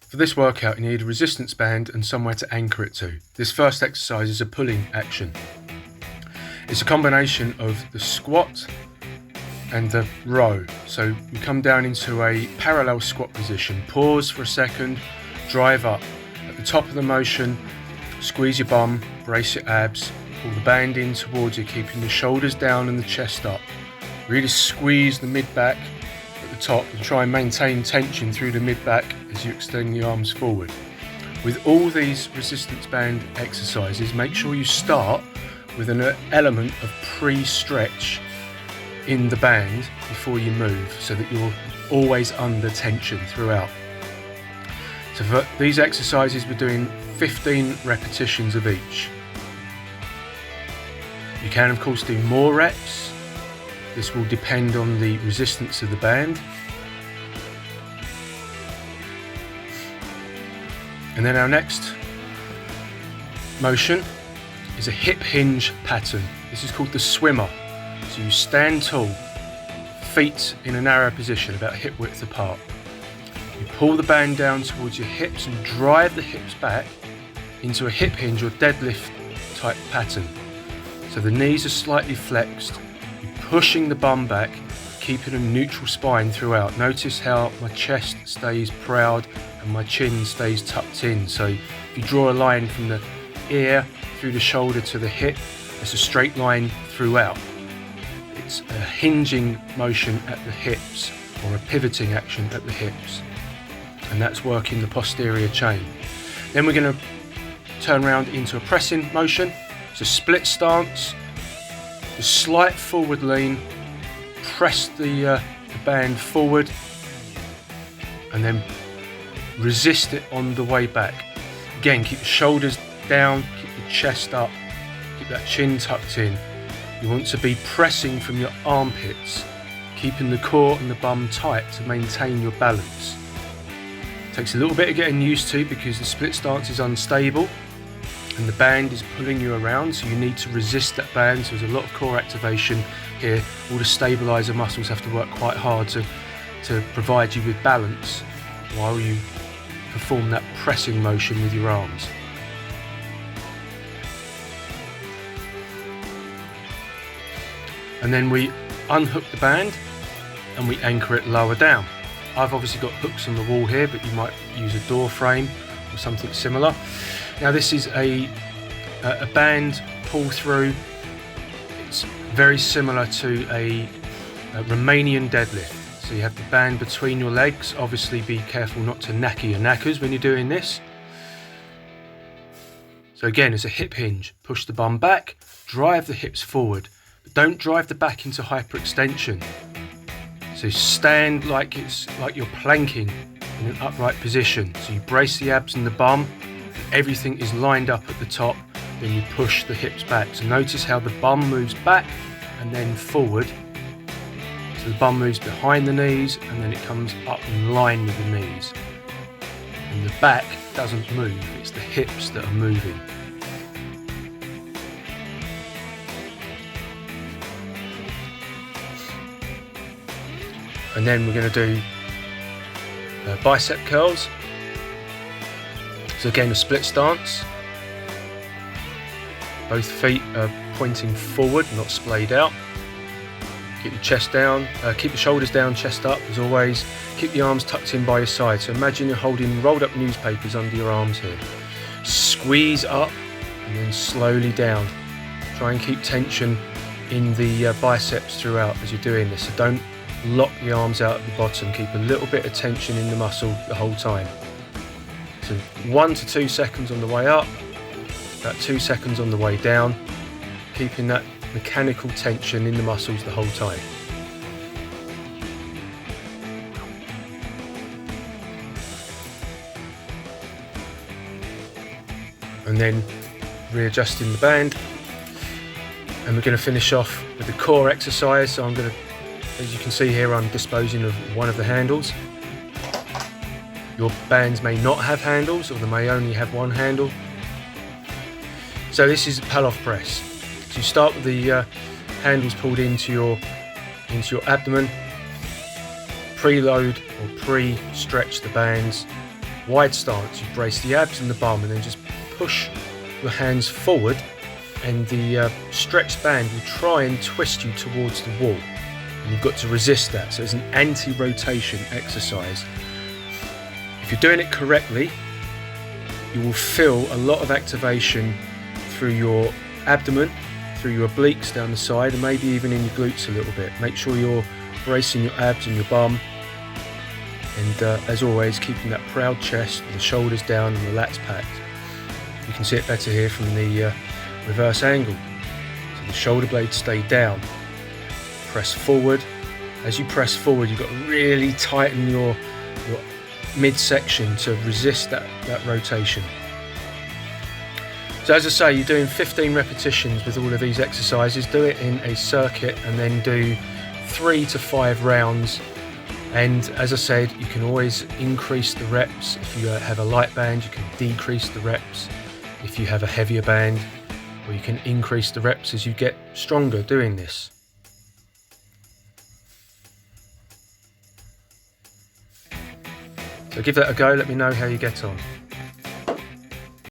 For this workout, you need a resistance band and somewhere to anchor it to. This first exercise is a pulling action. It's a combination of the squat and the row. So you come down into a parallel squat position, pause for a second, drive up. At the top of the motion, squeeze your bum, brace your abs, pull the band in towards you, keeping the shoulders down and the chest up. Really squeeze the mid-back at the top and try and maintain tension through the mid-back as you extend the arms forward. With all these resistance band exercises, make sure you start with an element of pre-stretch in the band before you move, so that you're always under tension throughout. So for these exercises, we're doing 15 repetitions of each. You can of course do more reps. This will depend on the resistance of the band. And then our next motion is a hip hinge pattern. This is called the swimmer. So you stand tall, feet in a narrow position, about hip width apart. You pull the band down towards your hips and drive the hips back into a hip hinge or deadlift type pattern. So the knees are slightly flexed, you're pushing the bum back, keeping a neutral spine throughout. Notice how my chest stays proud and my chin stays tucked in. So if you draw a line from the ear through the shoulder to the hip, it's a straight line throughout. It's a hinging motion at the hips, or a pivoting action at the hips, and that's working the posterior chain. Then we're going to turn around into a pressing motion. It's a split stance, a slight forward lean, press the band forward and then resist it on the way back. Again, keep the shoulders down, keep the chest up, keep that chin tucked in. You want to be pressing from your armpits, keeping the core and the bum tight to maintain your balance. It takes a little bit of getting used to because the split stance is unstable and the band is pulling you around, so you need to resist that band. So there's a lot of core activation here. All the stabilizer muscles have to work quite hard to provide you with balance while you perform that pressing motion with your arms. And then we unhook the band and we anchor it lower down. I've obviously got hooks on the wall here, but you might use a door frame or something similar. Now this is a band pull through. It's very similar to a Romanian deadlift. So you have the band between your legs. Obviously be careful not to knacker your knackers when you're doing this. So again, it's a hip hinge. Push the bum back, drive the hips forward. Don't drive the back into hyperextension. So stand like you're planking in an upright position. So you brace the abs and the bum, and everything is lined up at the top, then you push the hips back. So notice how the bum moves back and then forward. So the bum moves behind the knees and then it comes up in line with the knees. And the back doesn't move, it's the hips that are moving. And then we're going to do bicep curls. So again, a split stance. Both feet are pointing forward, not splayed out. Keep your chest down, keep the shoulders down, chest up as always. Keep the arms tucked in by your side. So imagine you're holding rolled up newspapers under your arms here. Squeeze up and then slowly down. Try and keep tension in the biceps throughout as you're doing this. So don't lock the arms out at the bottom. Keep a little bit of tension in the muscle the whole time. So 1 to 2 seconds on the way up, about 2 seconds on the way down, keeping that mechanical tension in the muscles the whole time. And then readjusting the band, and we're going to finish off with the core exercise. So I'm going to, as you can see here, I'm disposing of one of the handles. Your bands may not have handles, or they may only have one handle. So this is a Pallof press. So you start with the handles pulled into your abdomen, preload or pre-stretch the bands, wide stance. You brace the abs and the bum, and then just push your hands forward, and the stretched band will try and twist you towards the wall, and you've got to resist that. So it's an anti-rotation exercise. If you're doing it correctly, you will feel a lot of activation through your abdomen, through your obliques down the side, and maybe even in your glutes a little bit. Make sure you're bracing your abs and your bum, and as always, keeping that proud chest, the shoulders down and the lats packed. You can see it better here from the reverse angle. So the shoulder blades stay down. Press forward. As you press forward, you've got to really tighten your midsection to resist that rotation. So as I say, you're doing 15 repetitions with all of these exercises. Do it in a circuit and then do 3 to 5 rounds. And as I said, you can always increase the reps. If you have a light band, you can decrease the reps if you have a heavier band, or you can increase the reps as you get stronger doing this. So give that a go, let me know how you get on.